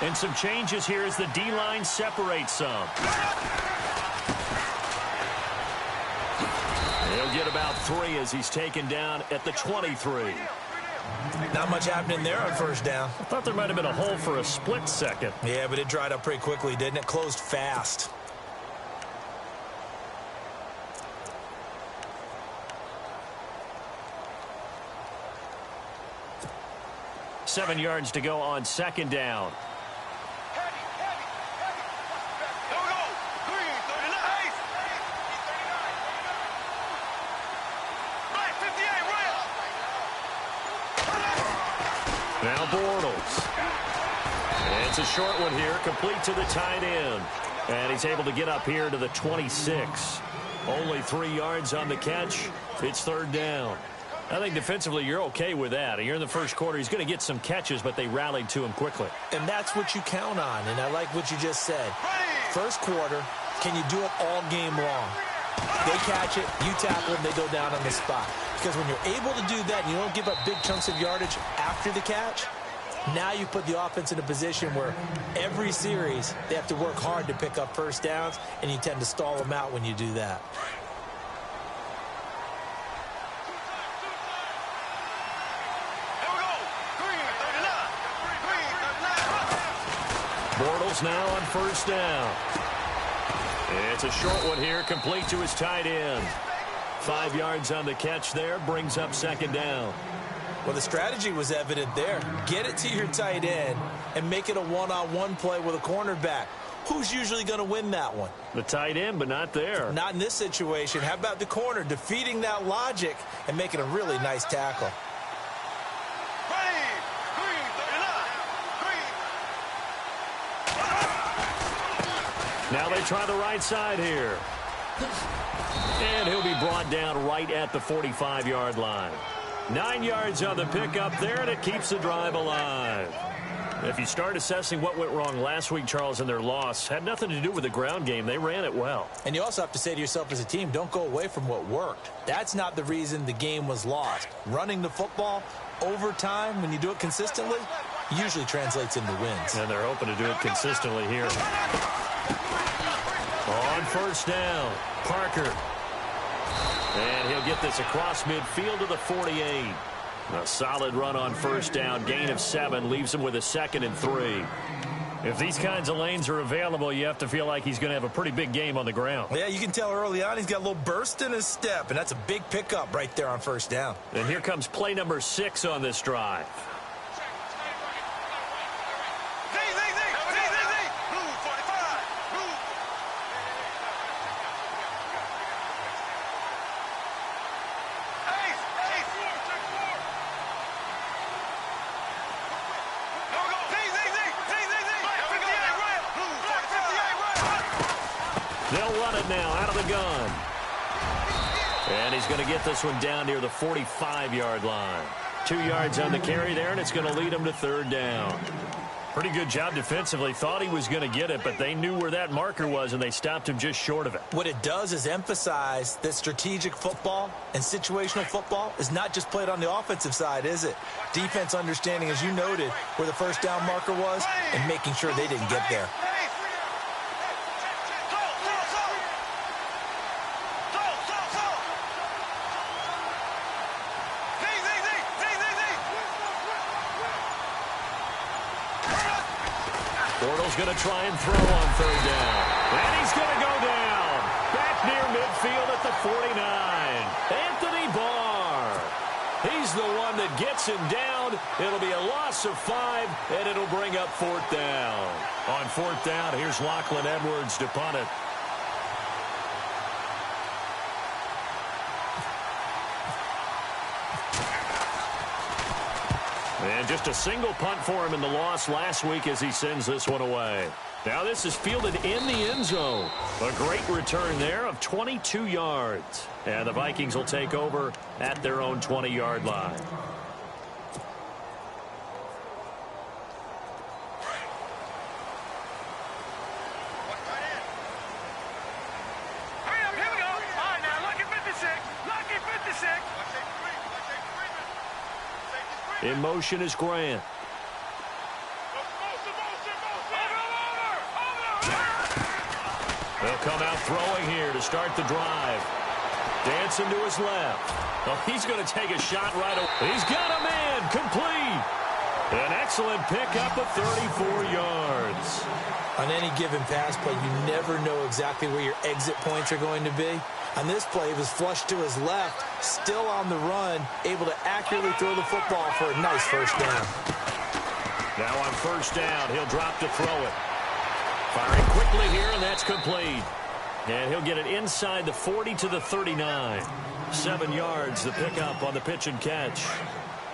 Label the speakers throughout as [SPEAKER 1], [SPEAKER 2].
[SPEAKER 1] And some changes here as the D-line separates some. He'll get about 3 as he's taken down at the 23.
[SPEAKER 2] Not much happening there on first down.
[SPEAKER 1] I thought there might have been a hole for a split second.
[SPEAKER 2] Yeah, but it dried up pretty quickly, didn't it? Closed fast.
[SPEAKER 1] Seven yards to go on second down. Now Bortles. And it's a short one here, complete to the tight end. And he's able to get up here to the 26. Only 3 yards on the catch. It's third down. I think defensively you're okay with that. You're in the first quarter. He's going to get some catches, but they rallied to him quickly.
[SPEAKER 2] And that's what you count on, and I like what you just said. First quarter, can you do it all game long? They catch it, you tackle them, they go down on the spot. Because when you're able to do that and you don't give up big chunks of yardage after the catch, now you put the offense in a position where every series they have to work hard to pick up first downs, and you tend to stall them out when you do that.
[SPEAKER 1] Bortles now on first down. It's a short one here, complete to his tight end. 5 yards on the catch there, brings up second down.
[SPEAKER 2] Well, the strategy was evident there. Get it to your tight end and make it a one-on-one play with a cornerback. Who's usually going to win that one?
[SPEAKER 1] The tight end, but not there.
[SPEAKER 2] Not in this situation. How about the corner defeating that logic and making a really nice tackle?
[SPEAKER 1] Now they try the right side here. And he'll be brought down right at the 45-yard line. 9 yards on the pickup there, and it keeps the drive alive. If you start assessing what went wrong last week, Charles, in their loss, had nothing to do with the ground game. They ran it well.
[SPEAKER 2] And you also have to say to yourself as a team, don't go away from what worked. That's not the reason the game was lost. Running the football over time, when you do it consistently, usually translates into wins.
[SPEAKER 1] And they're hoping to do it consistently here. On first down, Parker. And he'll get this across midfield to the 48. A solid run on first down, gain of 7, leaves him with a 2nd and 3. If these kinds of lanes are available, you have to feel like he's going to have a pretty big game on the ground.
[SPEAKER 2] Yeah, you can tell early on he's got a little burst in his step, and that's a big pickup right there on first down.
[SPEAKER 1] And here comes play number 6 on this drive. They'll run it now out of the gun. And he's going to get this one down near the 45-yard line. 2 yards on the carry there, and it's going to lead him to third down. Pretty good job defensively. Thought he was going to get it, but they knew where that marker was, and they stopped him just short of it.
[SPEAKER 2] What it does is emphasize that strategic football and situational football is not just played on the offensive side, is it? Defense understanding, as you noted, where the first down marker was and making sure they didn't get there.
[SPEAKER 1] Bortles going to try and throw on third down. And he's going to go down. Back near midfield at the 49. Anthony Barr. He's the one that gets him down. It'll be a loss of 5, and it'll bring up fourth down. On fourth down, here's Lachlan Edwards to punt it. And just a single punt for him in the loss last week as he sends this one away. Now this is fielded in the end zone. A great return there of 22 yards. And the Vikings will take over at their own 20-yard line. In motion is Grant. They'll come out throwing here to start the drive. Dancing to his left. Oh, he's going to take a shot right away. He's got a man. Complete. An excellent pickup of 34 yards.
[SPEAKER 2] On any given pass play, you never know exactly where your exit points are going to be. On this play, he was flushed to his left, still on the run, able to accurately throw the football for a nice first down.
[SPEAKER 1] Now on first down, he'll drop to throw it. Firing quickly here, and that's complete. And he'll get it inside the 40 to the 39. 7 yards the pickup on the pitch and catch.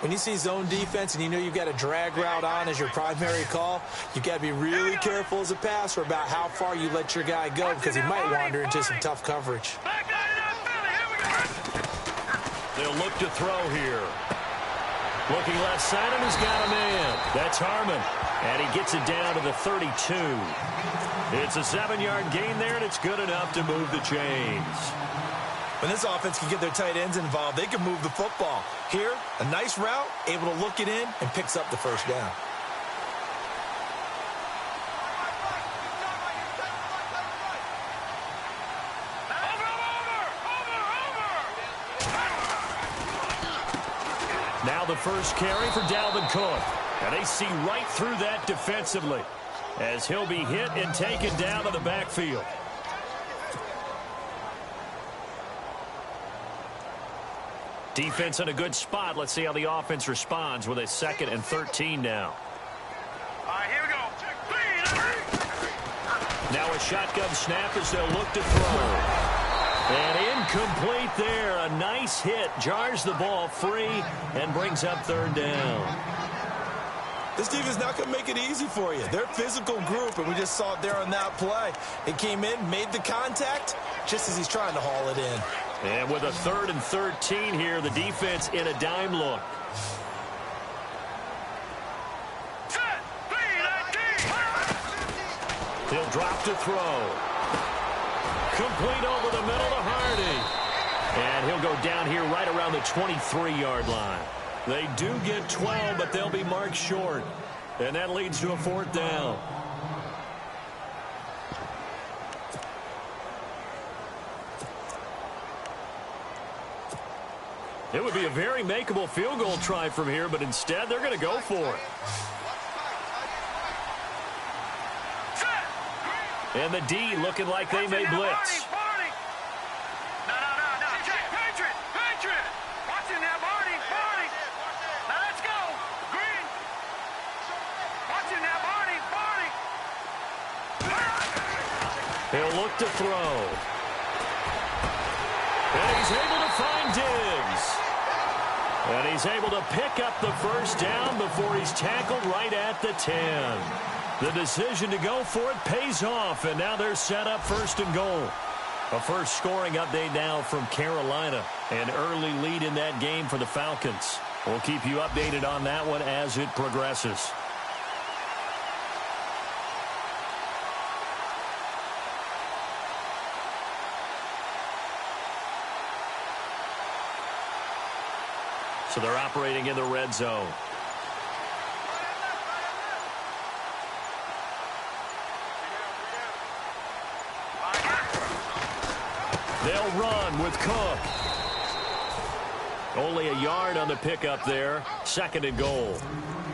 [SPEAKER 2] When you see zone defense and you know you've got a drag route on as your primary call, you've got to be really careful as a passer about how far you let your guy go because he might wander into some tough coverage.
[SPEAKER 1] They'll look to throw here. Looking left side, and he's got a man. That's Harmon. And he gets it down to the 32. It's a 7-yard gain there, and it's good enough to move the chains.
[SPEAKER 2] When this offense can get their tight ends involved, they can move the football. Here, a nice route, able to look it in, and picks up the first down.
[SPEAKER 1] Now the first carry for Dalvin Cook. And they see right through that defensively as he'll be hit and taken down to the backfield. Defense in a good spot. Let's see how the offense responds with a 2nd and 13 now.
[SPEAKER 3] All right, here we go.
[SPEAKER 1] Now a shotgun snap as they'll look to throw. And incomplete there. A nice hit. Jars the ball free and brings up 3rd down.
[SPEAKER 2] This team is not going to make it easy for you. They're a physical group, and we just saw it there on that play. It came in, made the contact, just as he's trying to haul it in.
[SPEAKER 1] And with a 3rd and 13 here, the defense in a dime look. He'll drop to throw. Complete over the middle to Hardy. And he'll go down here right around the 23-yard line. They do get 12, but they'll be marked short. And that leads to a 4th down. It would be a very makeable field goal try from here, but instead they're going to go for it. And the D looking like they may blitz. He'll look to throw. And he's able to find Diggs. And he's able to pick up the first down before he's tackled right at the 10. The decision to go for it pays off, and now they're set up 1st and goal. A first scoring update now from Carolina. An early lead in that game for the Falcons. We'll keep you updated on that one as it progresses. So they're operating in the red zone. They'll run with Cook. Only a yard on the pickup there. 2nd and goal.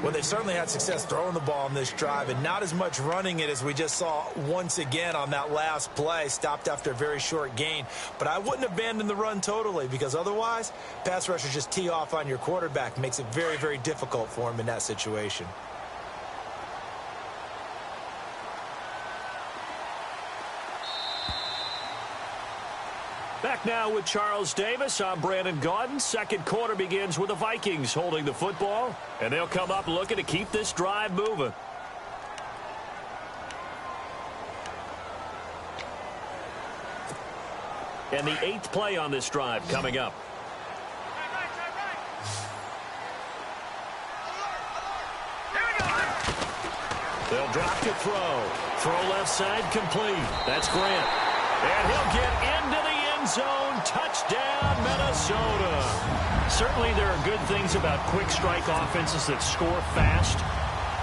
[SPEAKER 2] Well, they've certainly had success throwing the ball on this drive and not as much running it as we just saw once again on that last play. Stopped after a very short gain. But I wouldn't abandon the run totally because otherwise, pass rushers just tee off on your quarterback. Makes it very, very difficult for him in that situation.
[SPEAKER 1] Back now with Charles Davis. I'm Brandon Gaudin. 2nd quarter begins with the Vikings holding the football. And they'll come up looking to keep this drive moving. And the 8th play on this drive coming up. They'll drop to throw. Throw left side complete. That's Grant. And he'll get into the end zone. Touchdown, Minnesota. Certainly there are good things about quick strike offenses that score fast.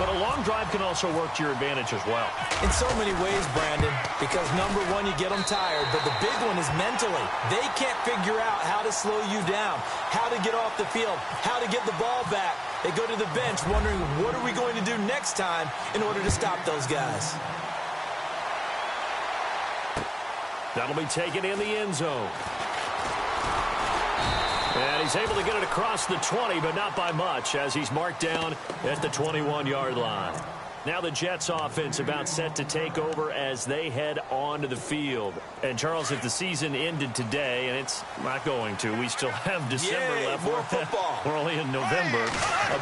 [SPEAKER 1] But a long drive can also work to your advantage as well.
[SPEAKER 2] In so many ways, Brandon, because number one, you get them tired, but the big one is mentally. They can't figure out how to slow you down, how to get off the field, how to get the ball back. They go to the bench wondering, what are we going to do next time in order to stop those guys?
[SPEAKER 1] That'll be taken in the end zone. And he's able to get it across the 20, but not by much, as he's marked down at the 21-yard line. Now the Jets offense about set to take over as they head onto the field. And, Charles, if the season ended today, and it's not going to, we still have December left.
[SPEAKER 2] More football.
[SPEAKER 1] We're only in November.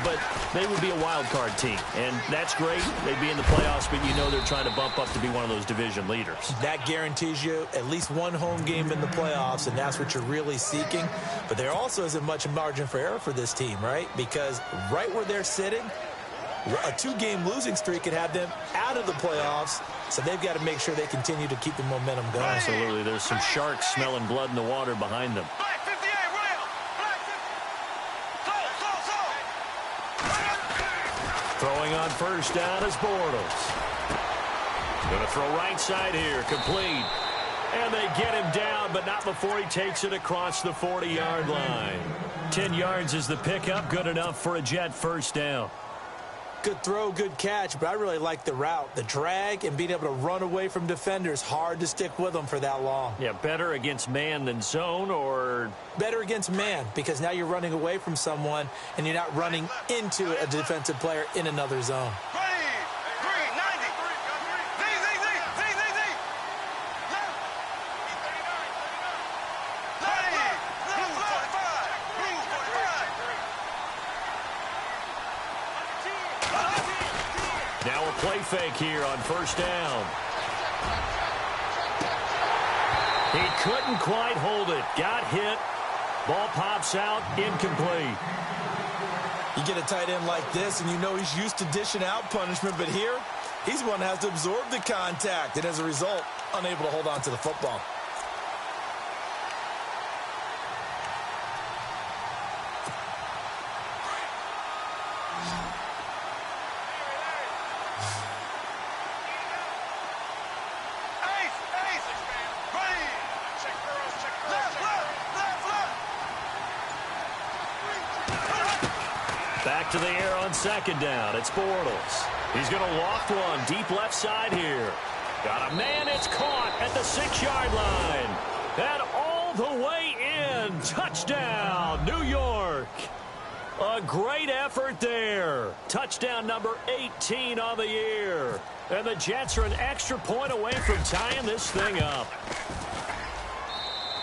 [SPEAKER 1] But they would be a wild card team. And that's great. They'd be in the playoffs, but you know they're trying to bump up to be one of those division leaders.
[SPEAKER 2] That guarantees you at least one home game in the playoffs, and that's what you're really seeking. But there also isn't much margin for error for this team, right? Because right where they're sitting, a two-game losing streak could have them out of the playoffs, so they've got to make sure they continue to keep the momentum going.
[SPEAKER 1] Absolutely. There's some sharks smelling blood in the water behind them.
[SPEAKER 3] Black 58, William. Black 50.
[SPEAKER 1] Throwing on first down is Bortles. Going to throw right side here, complete. And they get him down, but not before he takes it across the 40-yard line. 10 yards is the pickup, good enough for a Jet first down.
[SPEAKER 2] Good throw, good catch, but I really like the route. The drag and being able to run away from defenders, hard to stick with them for that long.
[SPEAKER 1] Yeah, better against man than zone, or?
[SPEAKER 2] Better against man, because now you're running away from someone and you're not running into a defensive player in another zone.
[SPEAKER 1] Now a play fake here on first down. He couldn't quite hold it. Got hit. Ball pops out. Incomplete.
[SPEAKER 2] You get a tight end like this, and you know he's used to dishing out punishment, but here, he's one that has to absorb the contact, and as a result, unable to hold on to the football.
[SPEAKER 1] Back to the air on second down. It's Bortles. He's going to loft one deep left side here. Got a man. It's caught at the 6-yard line. And all the way in. Touchdown, New York. A great effort there. Touchdown number 18 on the year. And the Jets are an extra point away from tying this thing up.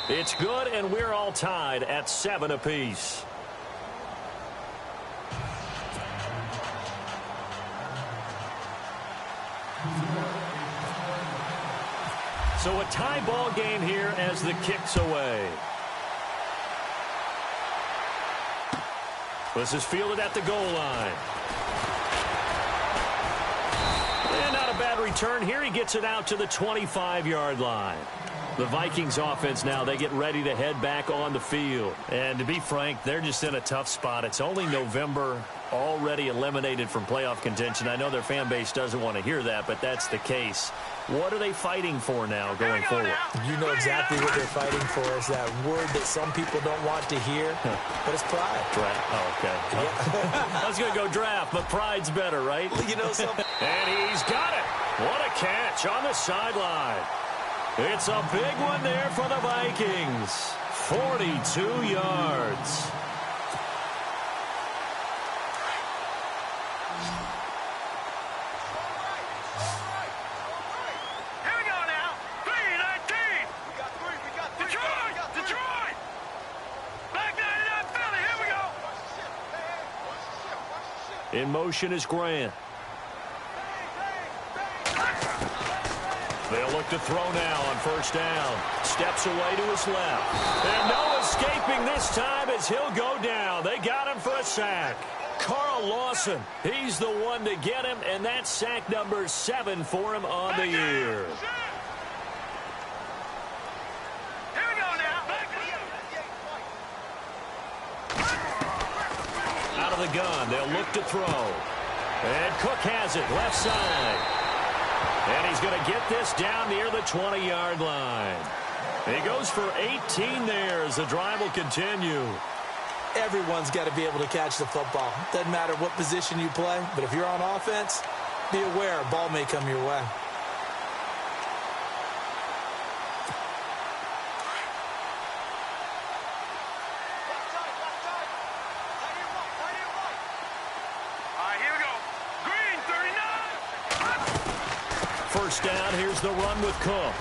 [SPEAKER 1] It's good, and we're all tied at 7 apiece. So a tie ball game here as the kick's away. This is fielded at the goal line. And not a bad return here. He gets it out to the 25-yard line. The Vikings offense now, they get ready to head back on the field. And to be frank, they're just in a tough spot. It's only November, already eliminated from playoff contention. I know their fan base doesn't want to hear that, but that's the case. What are they fighting for now going forward?
[SPEAKER 2] You know exactly what they're fighting for. Is that word that some people don't want to hear, but it's pride.
[SPEAKER 1] Draft. Oh, okay. Yeah. I was going to go draft, but pride's better, right?
[SPEAKER 2] You know something?
[SPEAKER 1] And he's got it. What a catch on the sideline. It's a big one there for the Vikings. 42 yards. In motion is Grant. They'll look to throw now on first down. Steps away to his left. And no escaping this time as he'll go down. They got him for a sack. Carl Lawson, he's the one to get him, and that's sack number 7 for him on the year. Out of the gun, they'll look to throw. And Cook has it, left side. And he's going to get this down near the 20-yard line. He goes for 18 there as the drive will continue.
[SPEAKER 2] Everyone's got to be able to catch the football. Doesn't matter what position you play, but if you're on offense, be aware a ball may come your way.
[SPEAKER 1] First down, here's the run with Cook.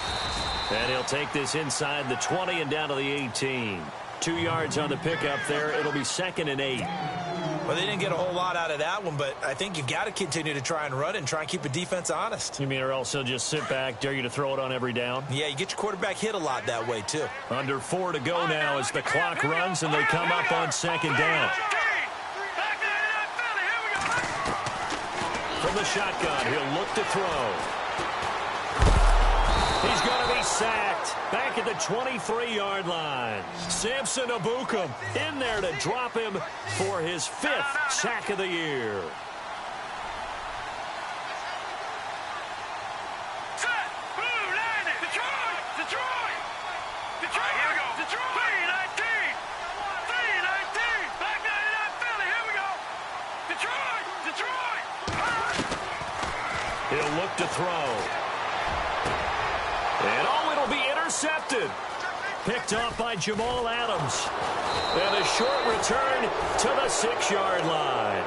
[SPEAKER 1] And he'll take this inside the 20 and down to the 18. 2 yards on the pickup there. It'll be 2nd and 8.
[SPEAKER 2] Well, they didn't get a whole lot out of that one, but I think you've got to continue to try and run and try and keep the defense honest.
[SPEAKER 1] You mean or else he'll just sit back, dare you to throw it on every down?
[SPEAKER 2] Yeah, you get your quarterback hit a lot that way, too.
[SPEAKER 1] Under 4 to go now as the clock runs and they come up on 2nd down. From the shotgun, he'll look to throw. He's going to be sacked back at the 23-yard line. Samson Abukum in there to drop him for his 5th sack of the year. He'll look to throw. And it'll be intercepted. Picked off by Jamal Adams. And a short return to the 6-yard line.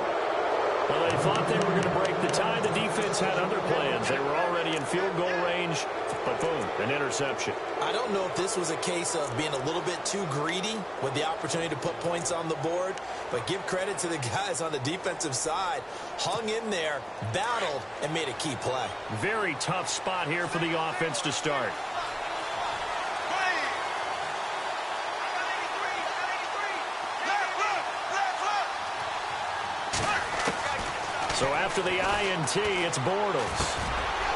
[SPEAKER 1] Well, they thought they were going to break the tie. The defense had other plans. They were already in field goal range, but boom, an interception.
[SPEAKER 2] I don't know if this was a case of being a little bit too greedy with the opportunity to put points on the board, but give credit to the guys on the defensive side. Hung in there, battled, and made a key play.
[SPEAKER 1] Very tough spot here for the offense to start. So after the INT, it's Bortles.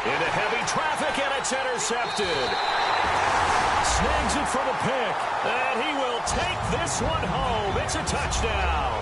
[SPEAKER 1] Into heavy traffic, and it's intercepted. Snags it for the pick, and he will take this one home. It's a touchdown.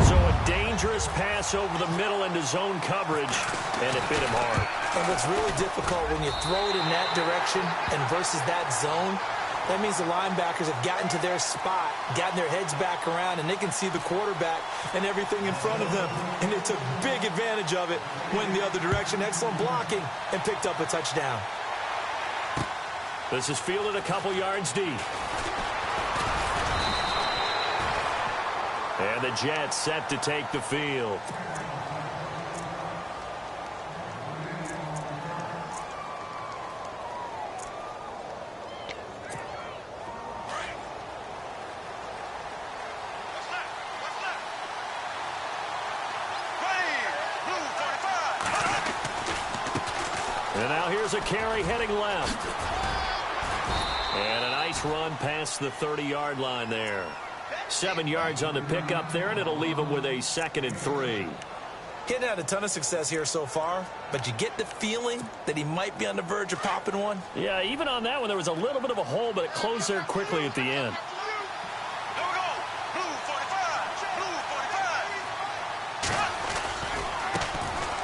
[SPEAKER 1] So a dangerous pass over the middle into zone coverage, and it bit him hard.
[SPEAKER 2] And what's really difficult when you throw it in that direction and versus that zone, that means the linebackers have gotten to their spot, gotten their heads back around, and they can see the quarterback and everything in front of them. And they took big advantage of it, went in the other direction. Excellent blocking, and picked up a touchdown.
[SPEAKER 1] This is fielded a couple yards deep. And the Jets set to take the field. And now here's a carry heading left. And a nice run past the 30-yard line there. 7 yards on the pickup there, and it'll leave him with a 2nd and 3.
[SPEAKER 2] He hadn't had a ton of success here so far, but you get the feeling that he might be on the verge of popping one.
[SPEAKER 1] Yeah, even on that one, there was a little bit of a hole, but it closed there quickly at the end.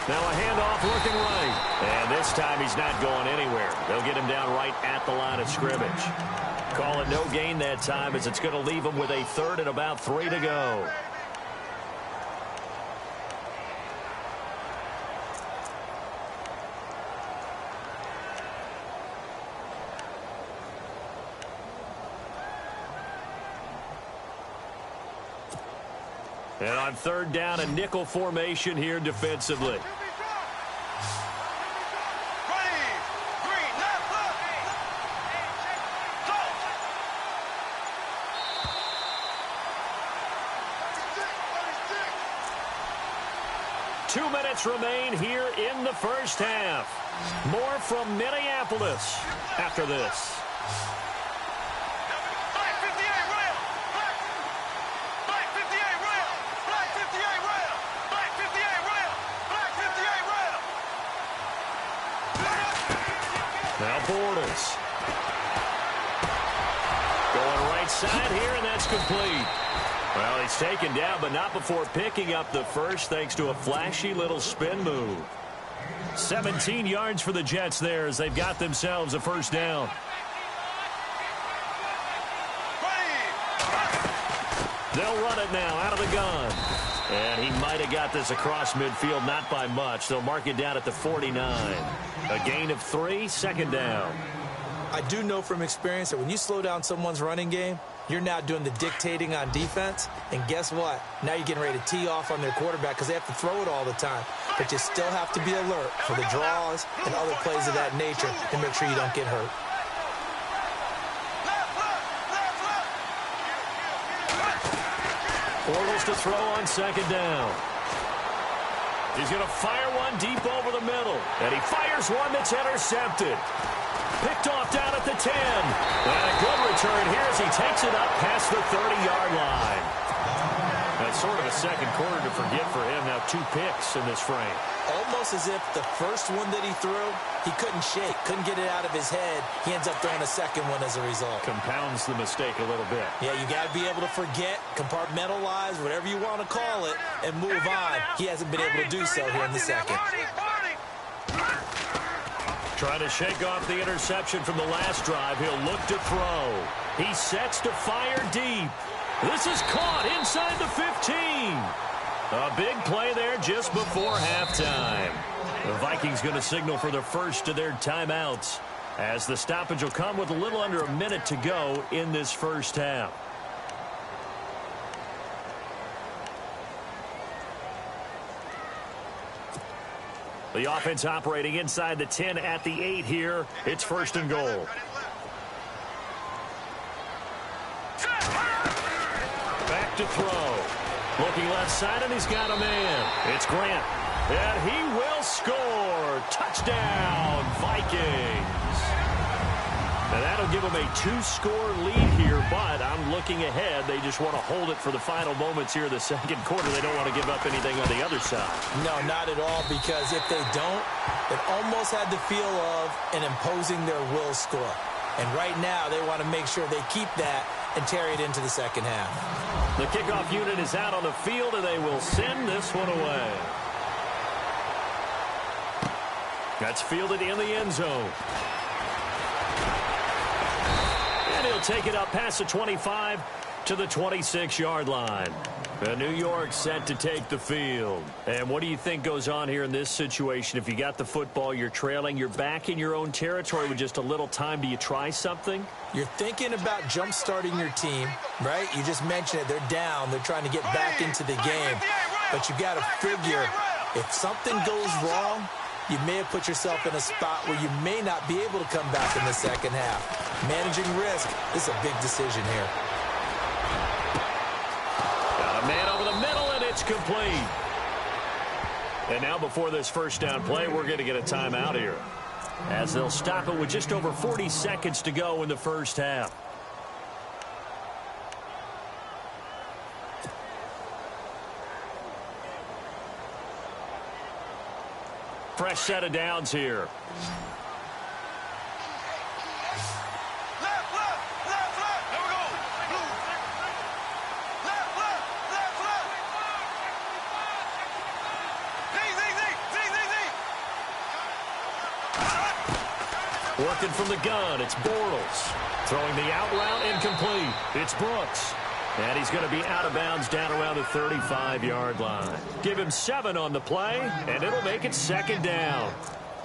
[SPEAKER 1] Now a handoff looking right. And this time he's not going anywhere. They'll get him down right at the line of scrimmage. Call it no gain that time as it's going to leave him with a 3rd and about 3 to go. And on 3rd down, a nickel formation here defensively. Two minutes remain here in the first half. More from Minneapolis after this. Now Bortles. Going right side here, and that's complete. Well, he's taken down, but not before picking up the first, thanks to a flashy little spin move. 17 yards for the Jets there as they've got themselves a first down. They'll run it now out of the gun. And he might have got this across midfield, not by much. They'll mark it down at the 49. A gain of 3, second down.
[SPEAKER 2] I do know from experience that when you slow down someone's running game, you're now doing the dictating on defense. And guess what? Now you're getting ready to tee off on their quarterback because they have to throw it all the time. But you still have to be alert for the draws and other plays of that nature to make sure you don't get hurt.
[SPEAKER 1] Bortles to throw on second down. He's going to fire one deep over the middle. And he fires one that's intercepted. Picked off down at the 10. And a good return here as he takes it up past the 30-yard line. That's sort of a second quarter to forget for him. Now 2 picks in this frame.
[SPEAKER 2] Almost as if the first one that he threw, he couldn't shake, couldn't get it out of his head. He ends up throwing a second one as a result.
[SPEAKER 1] Compounds the mistake a little bit.
[SPEAKER 2] Yeah, you got to be able to forget, compartmentalize, whatever you want to call it, and move on. He hasn't been able to do so here in the second.
[SPEAKER 1] Trying to shake off the interception from the last drive. He'll look to throw. He sets to fire deep. This is caught inside the 15. A big play there just before halftime. The Vikings going to signal for the first of their timeouts as the stoppage will come with a little under a minute to go in this first half. The offense operating inside the 10 at the 8 here. It's first and goal. Back to throw. Looking left side, and he's got a man. It's Grant. And he will score. Touchdown, Vikings. And that'll give them a 2-score lead here, but I'm looking ahead. They just want to hold it for the final moments here in the second quarter. They don't want to give up anything on the other side.
[SPEAKER 2] No, not at all, because if they don't, it almost had the feel of an imposing their will score. And right now, they want to make sure they keep that and carry it into the second half.
[SPEAKER 1] The kickoff unit is out on the field, and they will send this one away. That's fielded in the end zone. And he'll take it up past the 25 to the 26-yard line. And New York set to take the field. And what do you think goes on here in this situation? If you got the football, you're trailing, you're back in your own territory with just a little time. Do you try something?
[SPEAKER 2] You're thinking about jump-starting your team, right? You just mentioned it. They're down. They're trying to get back into the game. But you got to figure, if something goes wrong, you may have put yourself in a spot where you may not be able to come back in the second half. Managing risk is a big decision here.
[SPEAKER 1] Got a man over the middle, and it's complete. And now before this first down play, we're going to get a timeout here, as they'll stop it with just over 40 seconds to go in the first half. Fresh set of downs here. Working from the gun, it's Bortles. Throwing the out route, incomplete. It's Brooks. And he's going to be out of bounds down around the 35-yard line. Give him 7 on the play, and it'll make it second down.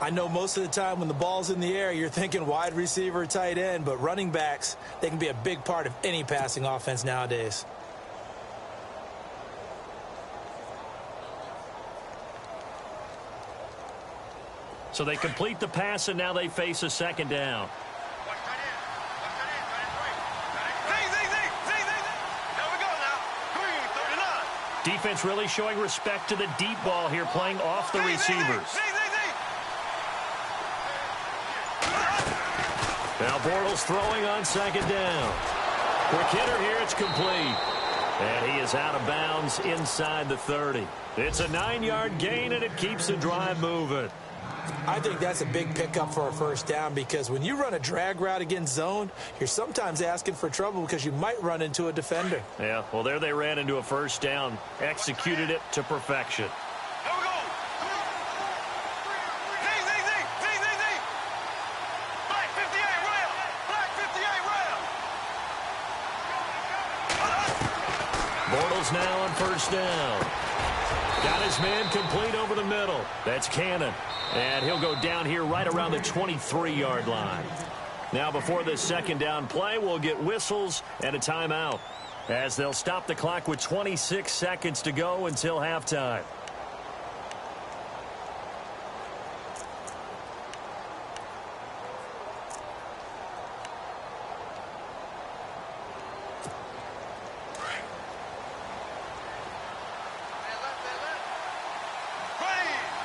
[SPEAKER 2] I know most of the time when the ball's in the air, you're thinking wide receiver, tight end, but running backs, they can be a big part of any passing offense nowadays.
[SPEAKER 1] So they complete the pass, and now they face a second down. Defense really showing respect to the deep ball here, playing off the receivers. Now Bortles throwing on second down. Quick hitter here, it's complete. And he is out of bounds inside the 30. It's a 9-yard gain, and it keeps the drive moving.
[SPEAKER 2] I think that's a big pickup for a first down because when you run a drag route against zone, you're sometimes asking for trouble because you might run into a defender.
[SPEAKER 1] Yeah, well, there they ran into a first down, executed it to perfection.
[SPEAKER 3] Here we go. Z. Black 58 rail. Black 58 rail.
[SPEAKER 1] Bortles now on first down. Got his man complete over the middle. That's Cannon. And he'll go down here right around the 23-yard line. Now before this second down play, we'll get whistles and a timeout as they'll stop the clock with 26 seconds to go until halftime.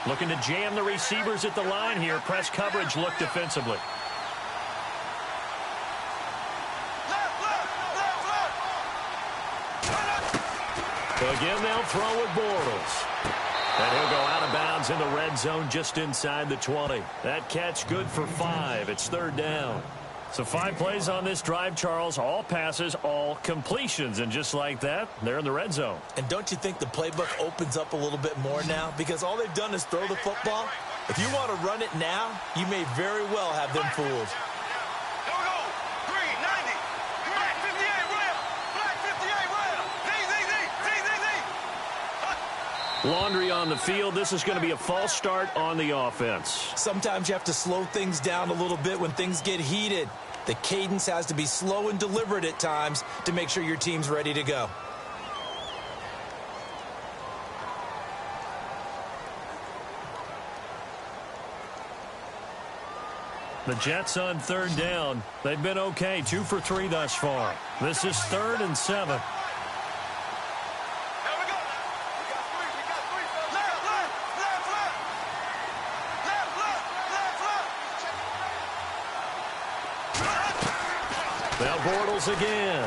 [SPEAKER 1] Looking to jam the receivers at the line here. Press coverage look defensively. Again, they'll throw with Bortles. And he'll go out of bounds in the red zone just inside the 20. That catch good for 5. It's third down. So 5 plays on this drive, Charles. All passes, all completions. And just like that, they're in the red zone.
[SPEAKER 2] And don't you think the playbook opens up a little bit more now? Because all they've done is throw the football. If you want to run it now, you may very well have them fooled.
[SPEAKER 3] Here we go. Green 90. Black 58 rail. Black 58 rail. Z.
[SPEAKER 1] Laundry on the field. This is going to be a false start on the offense.
[SPEAKER 2] Sometimes you have to slow things down a little bit when things get heated. The cadence has to be slow and deliberate at times to make sure your team's ready to go.
[SPEAKER 1] The Jets on third down. They've been okay. 2 for 3 thus far. This is 3rd and 7. Now Bortles again.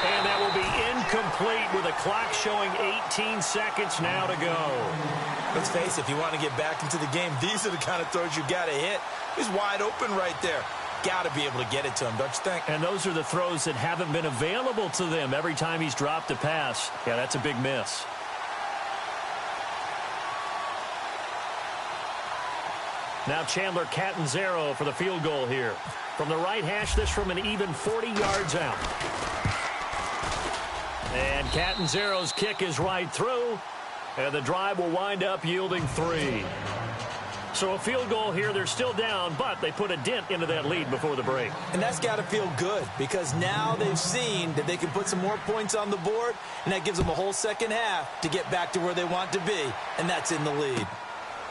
[SPEAKER 1] And that will be incomplete with a clock showing 18 seconds now to go.
[SPEAKER 2] Let's face it, if you want to get back into the game, these are the kind of throws you got to hit. He's wide open right there. Got to be able to get it to him, don't you think?
[SPEAKER 1] And those are the throws that haven't been available to them every time he's dropped a pass. Yeah, that's a big miss. Now Chandler Catanzaro for the field goal here. From the right hash, this from an even 40 yards out. And Catanzaro's kick is right through. And the drive will wind up yielding 3. So a field goal here. They're still down, but they put a dent into that lead before the break.
[SPEAKER 2] And that's got to feel good because now they've seen that they can put some more points on the board, and that gives them a whole second half to get back to where they want to be, and that's in the lead.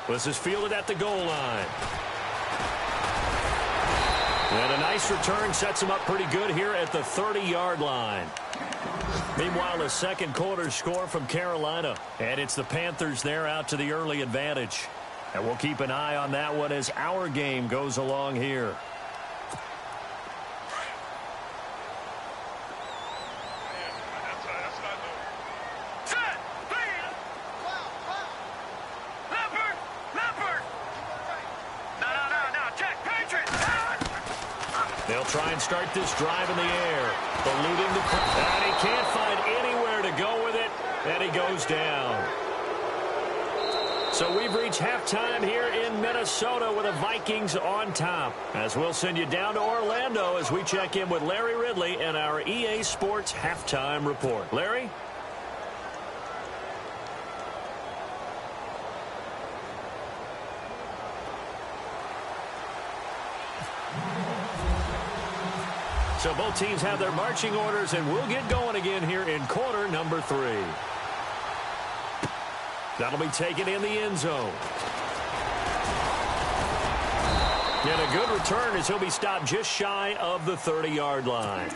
[SPEAKER 1] This is fielded at the goal line. And a nice return sets them up pretty good here at the 30-yard line. Meanwhile, a second quarter score from Carolina. And it's the Panthers there out to the early advantage. And we'll keep an eye on that one as our game goes along here. They'll try and start this drive in the air. Eluding the crowd. And he can't find anywhere to go with it. And he goes down. So we've reached halftime here in Minnesota with the Vikings on top. As we'll send you down to Orlando as we check in with Larry Ridley and our EA Sports Halftime Report. Larry? So both teams have their marching orders, and we'll get going again here in quarter number 3. That'll be taken in the end zone. And a good return as he'll be stopped just shy of the 30-yard line.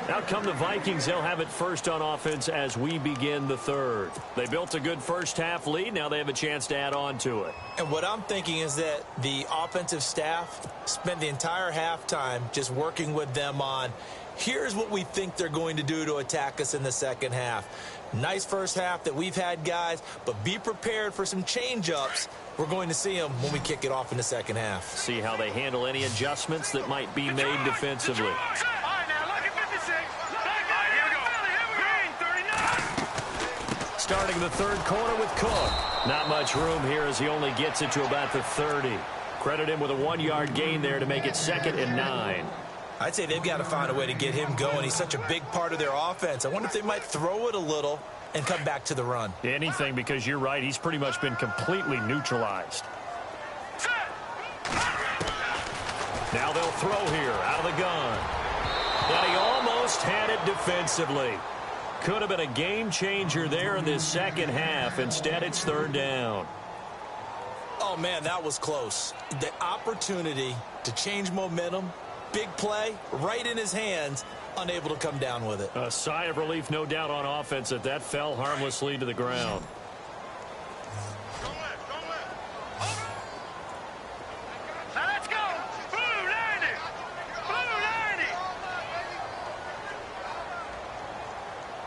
[SPEAKER 1] Out come the Vikings. They'll have it first on offense as we begin the third. They built a good first-half lead. Now they have a chance to add on to it.
[SPEAKER 2] And what I'm thinking is that the offensive staff spent the entire halftime just working with them on, Here's what we think they're going to do to attack us in the second half. Nice first half that we've had, guys, but be prepared for some change-ups. We're going to see them when we kick it off in the second half.
[SPEAKER 1] See how they handle any adjustments that might be made defensively. Starting the third quarter with Cook. Not much room here as he only gets it to about the 30. Credit him with a 1-yard gain there to make it 2nd and 9.
[SPEAKER 2] I'd say they've got to find a way to get him going. He's such a big part of their offense. I wonder if they might throw it a little and come back to the run.
[SPEAKER 1] Anything, because you're right. He's pretty much been completely neutralized. Now they'll throw here out of the gun. And he almost had it defensively. Could have been a game changer there in this second half. Instead, it's 3rd down.
[SPEAKER 2] Oh, man, that was close. The opportunity to change momentum, big play, right in his hands, unable to come down with it.
[SPEAKER 1] A sigh of relief, no doubt, on offense that fell harmlessly to the ground.
[SPEAKER 3] Now let's go. Blue 90. Blue 90.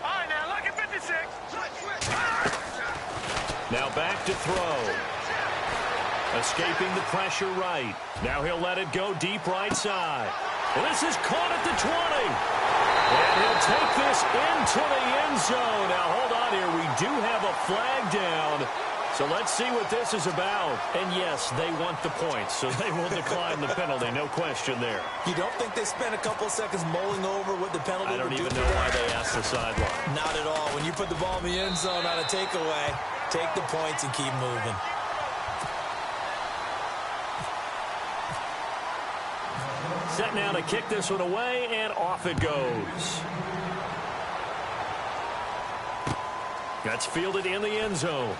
[SPEAKER 3] All right, now look at 56.
[SPEAKER 1] Now back to throw. Escaping the pressure right. Now he'll let it go deep right side. And this is caught at the 20. And he'll take this into the end zone. Now, hold on here. We do have a flag down. So let's see what this is about. And, yes, they want the points, so they will decline the penalty. No question there.
[SPEAKER 2] You don't think they spent a couple of seconds mulling over what the penalty would do?
[SPEAKER 1] I don't even know why they asked the sideline.
[SPEAKER 2] Not at all. When you put the ball in the end zone on a takeaway, take the points and keep moving.
[SPEAKER 1] Set now to kick this one away, and off it goes. That's fielded in the end zone.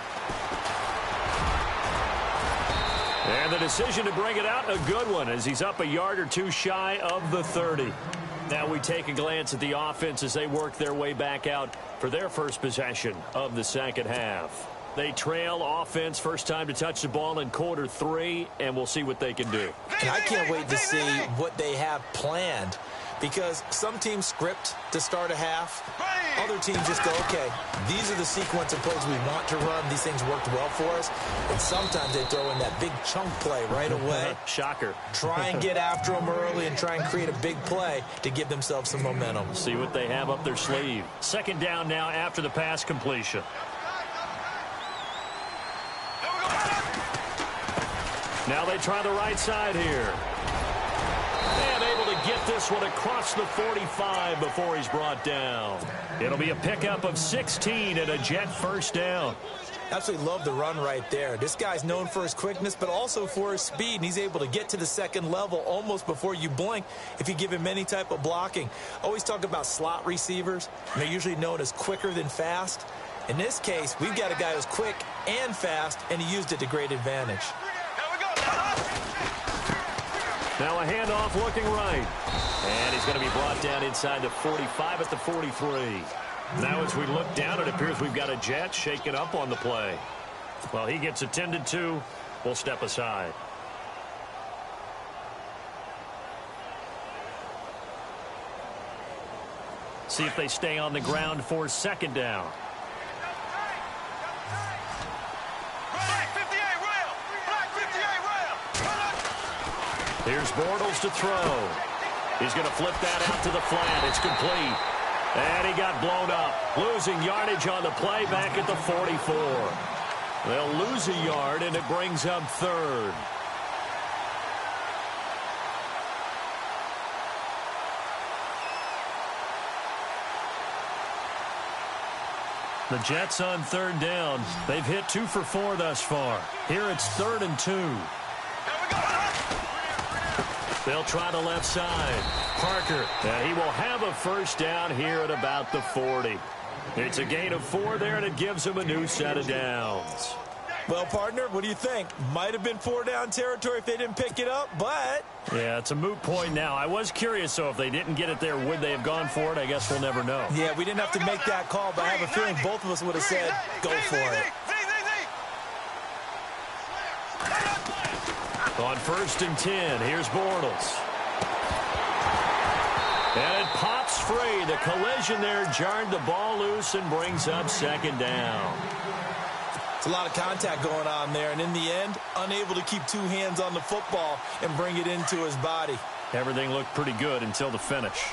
[SPEAKER 1] And the decision to bring it out, a good one, as he's up a yard or two shy of the 30. Now we take a glance at the offense as they work their way back out for their first possession of the second half. They trail offense, first time to touch the ball in quarter 3, and we'll see what they can do.
[SPEAKER 2] And I can't wait to see what they have planned, because some teams script to start a half. Other teams just go, okay, these are the sequence of plays we want to run. These things worked well for us. And sometimes they throw in that big chunk play right away.
[SPEAKER 1] Shocker.
[SPEAKER 2] Try and get after them early and try and create a big play to give themselves some momentum.
[SPEAKER 1] See what they have up their sleeve. 2nd down now after the pass completion. Now they try the right side here. And able to get this one across the 45 before he's brought down. It'll be a pickup of 16 and a Jet first down.
[SPEAKER 2] Absolutely love the run right there. This guy's known for his quickness, but also for his speed, and he's able to get to the second level almost before you blink if you give him any type of blocking. Always talk about slot receivers, and they're usually known as quicker than fast. In this case, we've got a guy who's quick and fast, and he used it to great advantage.
[SPEAKER 1] Now a handoff looking right. And he's going to be brought down inside the 45 at the 43. Now as we look down, it appears we've got a Jet shaken up on the play. Well, he gets attended to. We'll step aside. See if they stay on the ground for 2nd down. Here's Bortles to throw. He's going to flip that out to the flat. It's complete. And he got blown up. Losing yardage on the play back at the 44. They'll lose a yard, and it brings up 3rd. The Jets on 3rd down. They've hit 2 for 4 thus far. Here it's 3rd and 2. They'll try the left side. Parker, and he will have a first down here at about the 40. It's a gain of 4 there, and it gives him a new set of downs.
[SPEAKER 2] Well, partner, what do you think? Might have been 4-down territory if they didn't pick it up, but...
[SPEAKER 1] Yeah, it's a moot point now. I was curious, so if they didn't get it there, would they have gone for it? I guess we'll never know.
[SPEAKER 2] Yeah, we didn't have to make that call, but I have a feeling both of us would have said, go for it.
[SPEAKER 1] On 1st and 10, here's Bortles. And it pops free. The collision there jarred the ball loose and brings up second down.
[SPEAKER 2] It's a lot of contact going on there, and in the end, unable to keep two hands on the football and bring it into his body.
[SPEAKER 1] Everything looked pretty good until the finish.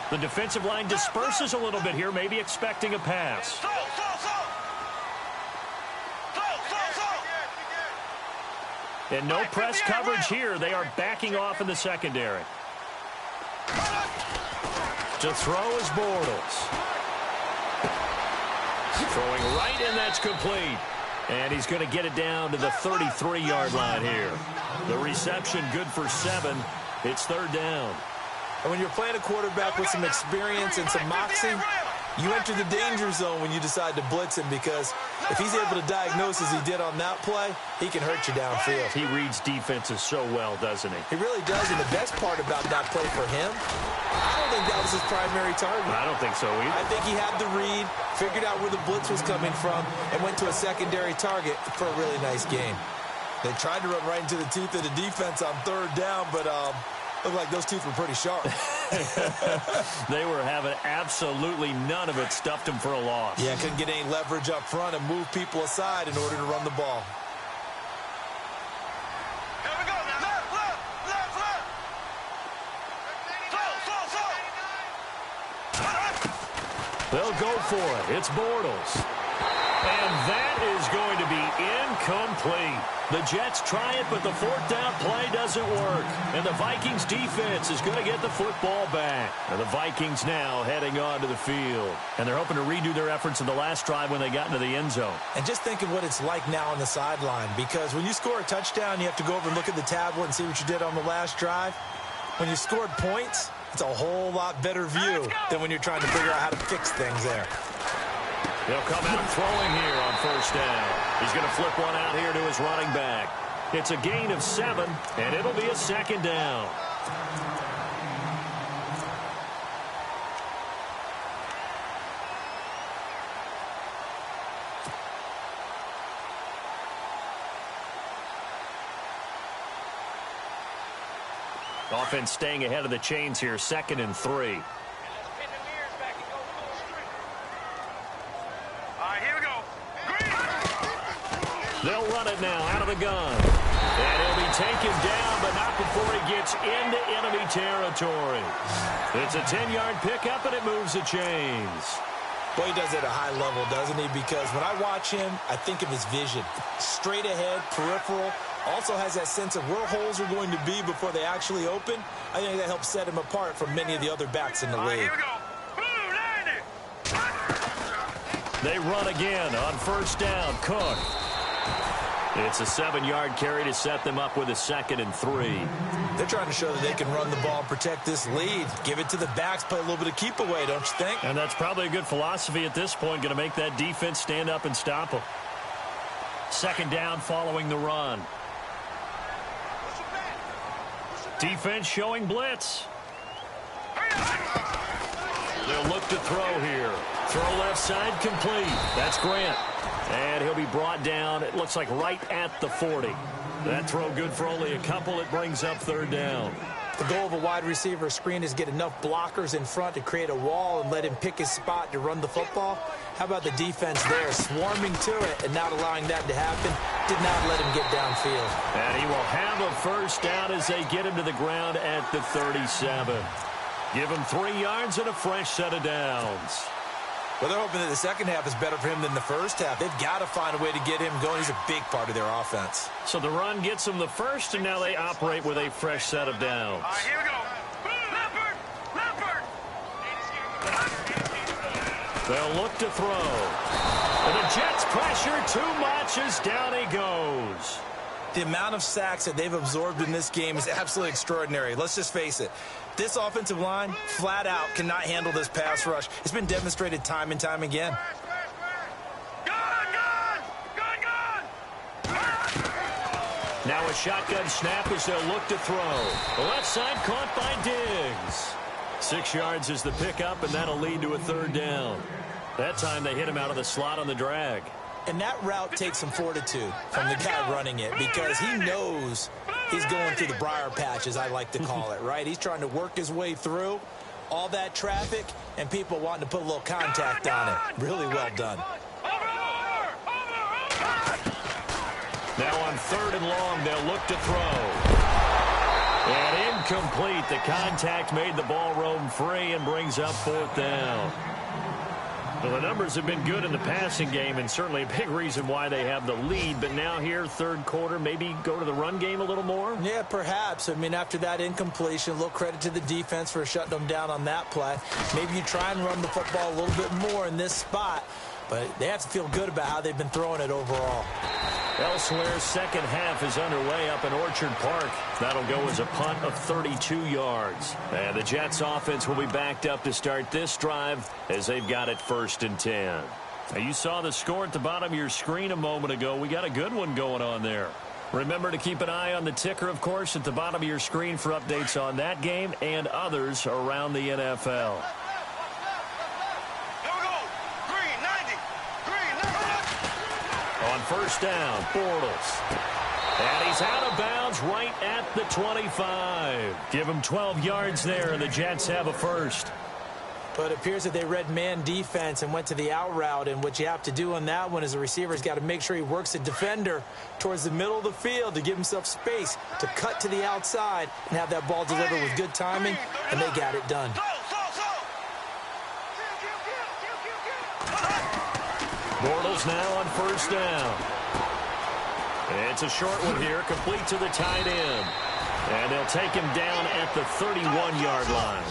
[SPEAKER 1] The defensive line disperses a little bit here, maybe expecting a pass. And no press coverage here. They are backing off in the secondary. To throw is Bortles. Throwing right, and that's complete. And he's going to get it down to the 33-yard line here. The reception good for 7. It's third down.
[SPEAKER 2] And when you're playing a quarterback with some experience and some moxie, you enter the danger zone when you decide to blitz him, because if he's able to diagnose as he did on that play, he can hurt you downfield.
[SPEAKER 1] He reads defenses so well, doesn't he?
[SPEAKER 2] He really does, and the best part about that play for him, I don't think that was his primary target.
[SPEAKER 1] I don't think so either.
[SPEAKER 2] I think he had the read, figured out where the blitz was coming from, and went to a secondary target for a really nice game. They tried to run right into the teeth of the defense on third down, but looked like those teeth were pretty sharp.
[SPEAKER 1] They were having absolutely none of it. Stuffed him for a loss.
[SPEAKER 2] Yeah, couldn't get any leverage up front and move people aside in order to run the ball.
[SPEAKER 3] Here we go now. Left.
[SPEAKER 1] They'll go for it. It's Bortles. And that is going to be incomplete. The Jets try it, but the fourth down play doesn't work. And the Vikings defense is going to get the football back. And the Vikings now heading onto the field. And they're hoping to redo their efforts in the last drive when they got into the end zone.
[SPEAKER 2] And just think of what it's like now on the sideline, because when you score a touchdown, you have to go over and look at the tablet and see what you did on the last drive. When you scored points, it's a whole lot better view than when you're trying to figure out how to fix things there.
[SPEAKER 1] They'll come out throwing here on first down. He's going to flip one out here to his running back. It's a gain of 7, and it'll be a second down. Offense staying ahead of the chains here, 2nd and 3. They'll run it now out of the gun. And he'll be taken down, but not before he gets into enemy territory. It's a 10-yard pickup, and it moves the chains.
[SPEAKER 2] Well, he does it at a high level, doesn't he? Because when I watch him, I think of his vision. Straight ahead, peripheral. Also has that sense of where holes are going to be before they actually open. I think that helps set him apart from many of the other backs in the league.
[SPEAKER 3] Here we go.
[SPEAKER 1] They run again on first down. Cook. It's a 7-yard carry to set them up with a 2nd and 3.
[SPEAKER 2] They're trying to show that they can run the ball and protect this lead. Give it to the backs, play a little bit of keep away, don't you think?
[SPEAKER 1] And that's probably a good philosophy at this point, going to make that defense stand up and stop them. 2nd down following the run. Defense showing blitz. They'll look to throw here. Throw left side complete. That's Grant. And he'll be brought down, it looks like right at the 40. That throw good for only a couple. It brings up 3rd down.
[SPEAKER 2] The goal of a wide receiver screen is get enough blockers in front to create a wall and let him pick his spot to run the football. How about the defense there, swarming to it and not allowing that to happen? Did not let him get downfield.
[SPEAKER 1] And he will have a first down as they get him to the ground at the 37. Give him 3 yards and a fresh set of downs.
[SPEAKER 2] Well, they're hoping that the second half is better for him than the first half. They've got to find a way to get him going. He's a big part of their offense.
[SPEAKER 1] So the run gets them the first, and now they operate with a fresh set of downs.
[SPEAKER 3] All right, here we go. Leopard.
[SPEAKER 1] They'll look to throw. And the Jets pressure too much as down he goes.
[SPEAKER 2] The amount of sacks that they've absorbed in this game is absolutely extraordinary. Let's just face it. This offensive line, flat out, cannot handle this pass rush. It's been demonstrated time and time again.
[SPEAKER 1] Now a shotgun snap as they'll look to throw. The left side caught by Diggs. 6 yards is the pickup, and that'll lead to a 3rd down. That time they hit him out of the slot on the drag.
[SPEAKER 2] And that route takes some fortitude from the guy running it, because he knows he's going through the briar patch, as I like to call it, right? He's trying to work his way through all that traffic and people wanting to put a little contact on it. Really well done.
[SPEAKER 1] Now on 3rd and long, they'll look to throw. And incomplete. The contact made the ball roam free and brings up 4th down. Well, the numbers have been good in the passing game and certainly a big reason why they have the lead. But now here, 3rd quarter, maybe go to the run game a little more?
[SPEAKER 2] Yeah, perhaps. I mean, after that incompletion, a little credit to the defense for shutting them down on that play. Maybe you try and run the football a little bit more in this spot. But they have to feel good about how they've been throwing it overall.
[SPEAKER 1] Elsewhere, second half is underway up in Orchard Park. That'll go as a punt of 32 yards. And the Jets offense will be backed up to start this drive as they've got it 1st and 10. Now, you saw the score at the bottom of your screen a moment ago. We got a good one going on there. Remember to keep an eye on the ticker, of course, at the bottom of your screen for updates on that game and others around the NFL. On 1st down, Bortles. And he's out of bounds right at the 25. Give him 12 yards there, and the Jets have a 1st.
[SPEAKER 2] But it appears that they read man defense and went to the out route. And what you have to do on that one is the receiver's got to make sure he works the defender towards the middle of the field to give himself space to cut to the outside and have that ball delivered with good timing, and they got it done.
[SPEAKER 1] Bortles now on 1st down. It's a short one here, complete to the tight end. And they'll take him down at the 31-yard line.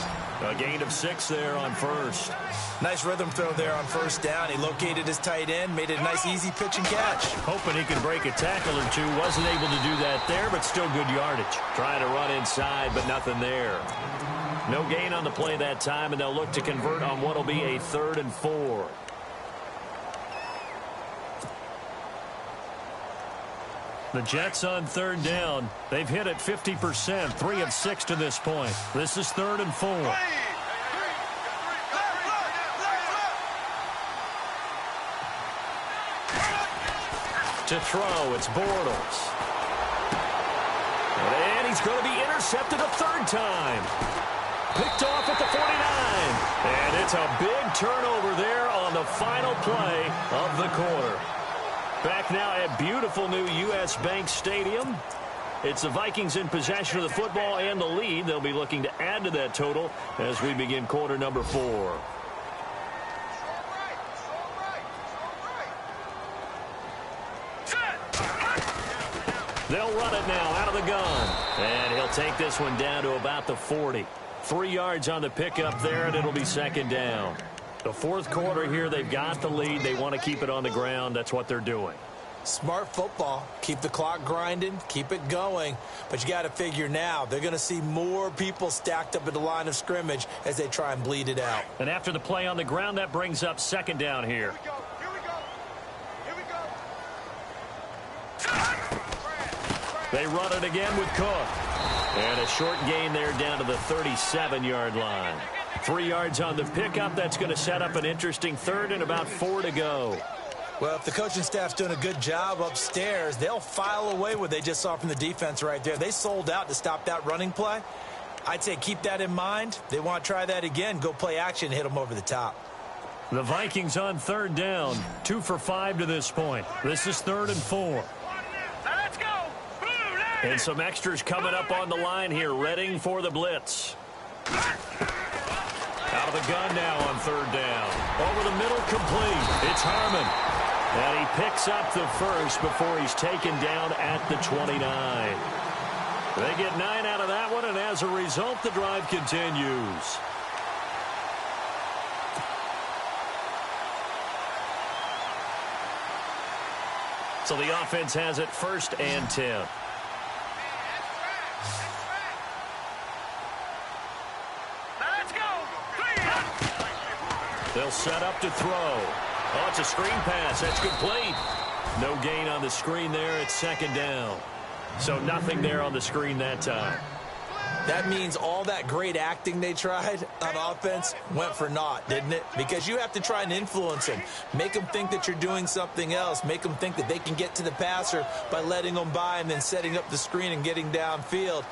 [SPEAKER 1] A gain of 6 there on 1st.
[SPEAKER 2] Nice rhythm throw there on 1st down. He located his tight end, made it a nice, easy pitch and catch.
[SPEAKER 1] Hoping he could break a tackle or two. Wasn't able to do that there, but still good yardage. Trying to run inside, but nothing there. No gain on the play that time, and they'll look to convert on what will be a 3rd and 4. The Jets on 3rd down. They've hit it 50%, 3 of 6 to this point. This is 3rd and 4. To throw, it's Bortles. And he's going to be intercepted a 3rd time. Picked off at the 49. And it's a big turnover there on the final play of the quarter. Back now at beautiful new U.S. Bank Stadium. It's the Vikings in possession of the football and the lead. They'll be looking to add to that total as we begin quarter number 4. They'll run it now out of the gun. And he'll take this one down to about the 40. 3 yards on the pickup there, and it'll be 2nd down. The 4th quarter here, they've got the lead. They want to keep it on the ground. That's what they're doing.
[SPEAKER 2] Smart football. Keep the clock grinding. Keep it going. But you got to figure now, they're going to see more people stacked up at the line of scrimmage as they try and bleed it out.
[SPEAKER 1] And after the play on the ground, that brings up 2nd down here. They run it again with Cook. And a short gain there down to the 37-yard line. 3 yards on the pickup. That's going to set up an interesting 3rd and about 4 to go.
[SPEAKER 2] Well, if the coaching staff's doing a good job upstairs, they'll file away what they just saw from the defense right there. They sold out to stop that running play. I'd say keep that in mind. They want to try that again. Go play action, hit them over the top.
[SPEAKER 1] The Vikings on 3rd down. 2 for 5 to this point. This is 3rd and 4.
[SPEAKER 3] Let's go.
[SPEAKER 1] And some extras coming up on the line here, readying for the blitz. Out of the gun now on 3rd down. Over the middle, complete. It's Harmon. And he picks up the 1st before he's taken down at the 29. They get 9 out of that one, and as a result, the drive continues. So the offense has it 1st and 10. They'll set up to throw. Oh, it's a screen pass. That's complete. No gain on the screen there. It's 2nd down. So nothing there on the screen that time.
[SPEAKER 2] That means all that great acting they tried on offense went for naught, didn't it? Because you have to try and influence them. Make them think that you're doing something else. Make them think that they can get to the passer by letting them by and then setting up the screen and getting downfield.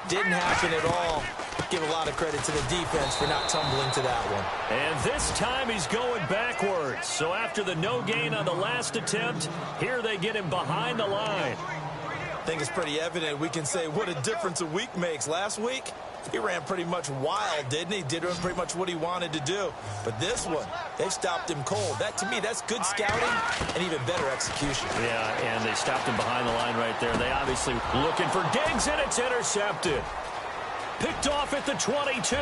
[SPEAKER 2] Didn't happen at all. Give a lot of credit to the defense for not tumbling to that one.
[SPEAKER 1] And this time he's going backwards. So after the no gain on the last attempt, here they get him behind the line.
[SPEAKER 2] I think it's pretty evident. We can say what a difference a week makes. Last week, he ran pretty much wild, didn't he? Did pretty much what he wanted to do. But this one, they've stopped him cold. That, to me, that's good scouting and even better execution.
[SPEAKER 1] Yeah, and they stopped him behind the line right there. They obviously looking for Diggs, and it's intercepted. Picked off at the 22.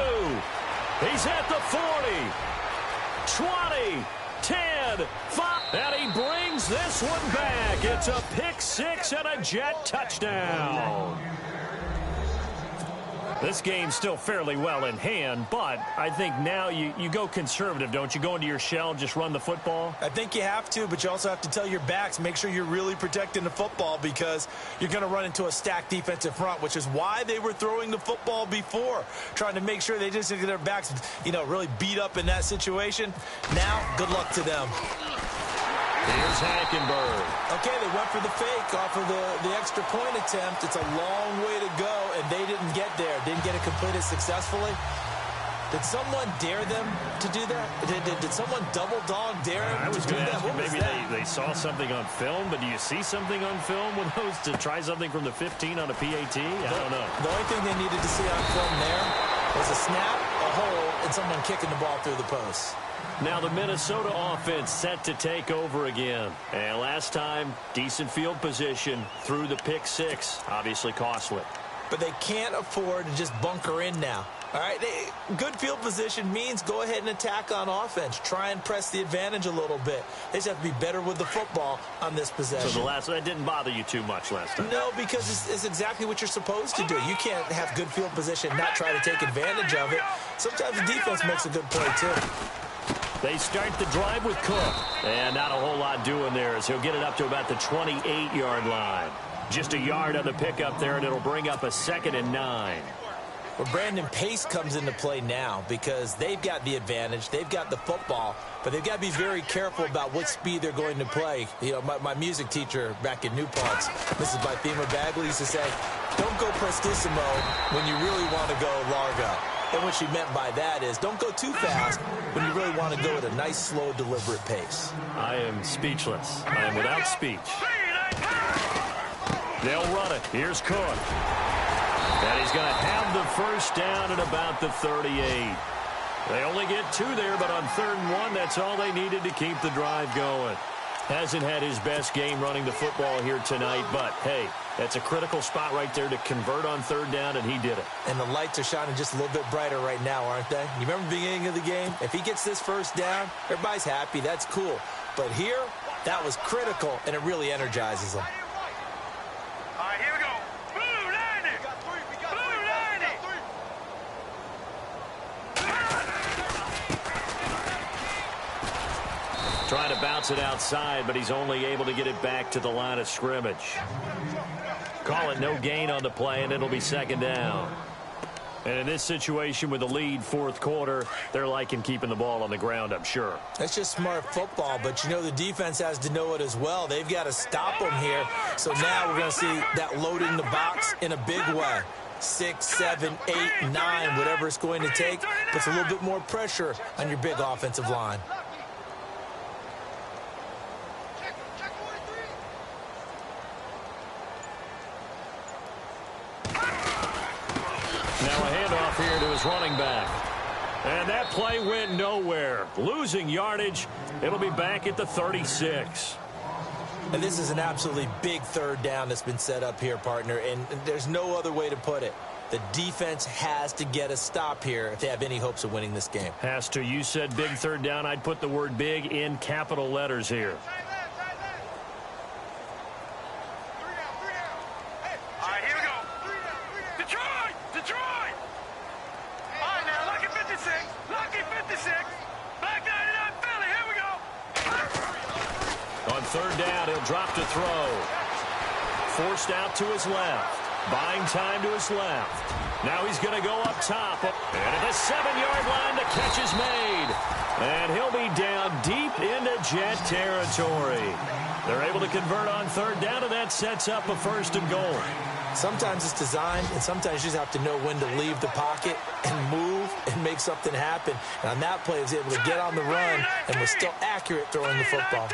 [SPEAKER 1] He's at the 40. 20. 10, 5, and he brings this one back. It's a pick six and a Jet touchdown. This game's still fairly well in hand, but I think now you go conservative, don't you? Go into your shell, just run the football?
[SPEAKER 2] I think you have to, but you also have to tell your backs, make sure you're really protecting the football because you're going to run into a stacked defensive front, which is why they were throwing the football before, trying to make sure they just get their backs, really beat up in that situation. Now, good luck to them.
[SPEAKER 1] Here's Hackenberg.
[SPEAKER 2] Okay, they went for the fake off of the extra point attempt. It's a long way to go, and they didn't get there. Didn't get it completed successfully. Did someone dare them to do that? Did someone double dog dare them to do that?
[SPEAKER 1] Maybe they saw something on film, but do you see something on film with those to try something from the 15 on a PAT? I don't know.
[SPEAKER 2] The only thing they needed to see on film there was a snap, a hole, and someone kicking the ball through the post.
[SPEAKER 1] Now the Minnesota offense set to take over again. And last time, decent field position through the pick six. Obviously costly.
[SPEAKER 2] But they can't afford to just bunker in now. All right, good field position means go ahead and attack on offense. Try and press the advantage a little bit. They just have to be better with the football on this possession.
[SPEAKER 1] So that didn't bother you too much last time?
[SPEAKER 2] No, because it's exactly what you're supposed to do. You can't have good field position and not try to take advantage of it. Sometimes the defense makes a good play, too.
[SPEAKER 1] They start the drive with Cook. And not a whole lot doing there as he'll get it up to about the 28-yard line. Just a yard on the pickup there, and it'll bring up a 2nd and 9.
[SPEAKER 2] Well, Brandon, pace comes into play now because they've got the advantage. They've got the football, but they've got to be very careful about what speed they're going to play. My music teacher back in New Paltz, Mrs. Bythema Bagley, used to say, don't go prestissimo when you really want to go largo. And what she meant by that is don't go too fast when you really want to go at a nice, slow, deliberate pace.
[SPEAKER 1] I am speechless. I am without speech. They'll run it. Here's Cook. And he's going to have the first down at about the 38. They only get 2 there, but on 3rd and 1, that's all they needed to keep the drive going. Hasn't had his best game running the football here tonight, but, hey, that's a critical spot right there to convert on 3rd down, and he did it.
[SPEAKER 2] And the lights are shining just a little bit brighter right now, aren't they? You remember the beginning of the game? If he gets this first down, everybody's happy. That's cool. But here, that was critical, and it really energizes them.
[SPEAKER 3] All right, here we go. Blue 90. Blue 90.
[SPEAKER 1] Trying to bounce it outside, but he's only able to get it back to the line of scrimmage. Call it no gain on the play, and it'll be 2nd down. And in this situation with the lead 4th quarter, they're liking keeping the ball on the ground, I'm sure.
[SPEAKER 2] That's just smart football, but the defense has to know it as well. They've got to stop them here. So now we're going to see that loading the box in a big way. 6, 7, 8, 9, whatever it's going to take, puts a little bit more pressure on your big offensive line.
[SPEAKER 1] Now a handoff here to his running back. And that play went nowhere. Losing yardage. It'll be back at the 36.
[SPEAKER 2] And this is an absolutely big 3rd down that's been set up here, partner, and there's no other way to put it. The defense has to get a stop here if they have any hopes of winning this game.
[SPEAKER 1] Has to. You said big 3rd down. I'd put the word big in capital letters here.
[SPEAKER 3] All right, here we go. Detroit! Detroit! All right, now, lucky 56. Lucky 56. Back 99 Philly. Here we go.
[SPEAKER 1] On 3rd down, he'll drop to throw. Forced out to his left. Buying time to his left. Now he's going to go up top. And at the 7-yard line, the catch is made. And he'll be down deep into Jet territory. They're able to convert on third down, and that sets up a 1st and goal.
[SPEAKER 2] Sometimes it's designed, and sometimes you just have to know when to leave the pocket and move and make something happen. And on that play, he was able to get on the run and was still accurate throwing the football.